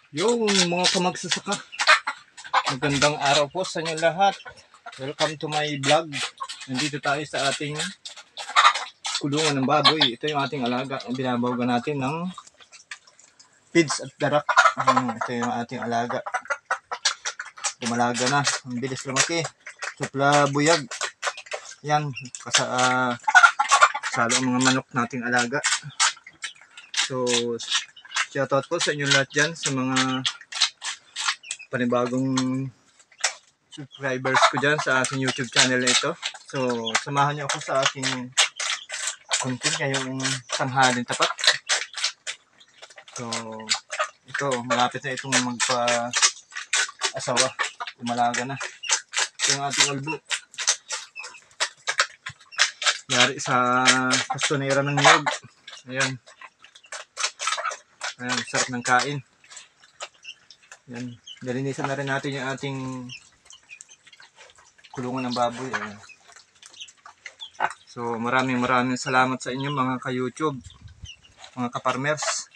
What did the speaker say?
Yung mga kamagsasaka, magandang araw po sa inyo lahat. Welcome to my vlog. Nandito tayo sa ating kulungan ng baboy. Ito yung ating alaga. Binabawagan natin ng feeds at darak. Ito yung ating alaga. Dumalaga na. Ang bilis lumaki. Supla buyag. Yan. Salo ang mga manok nating alaga. So, shoutout po sa inyo lahat dyan sa mga panibagong subscribers ko dyan sa aking YouTube channel na ito. So, samahan niyo ako sa aking content ngayong tanghalin tapat. So, ito, malapit na itong magpa-asawa. Umalaga na. Ito yung ating ulbo. Yari sa kastonera ng niyog. Ayan. Ayan, sarap ng kain. Ayan. Nalinisan na rin natin yung ating kulungan ng baboy. Ayan. So maraming salamat sa inyo mga ka-YouTube, mga ka-farmers.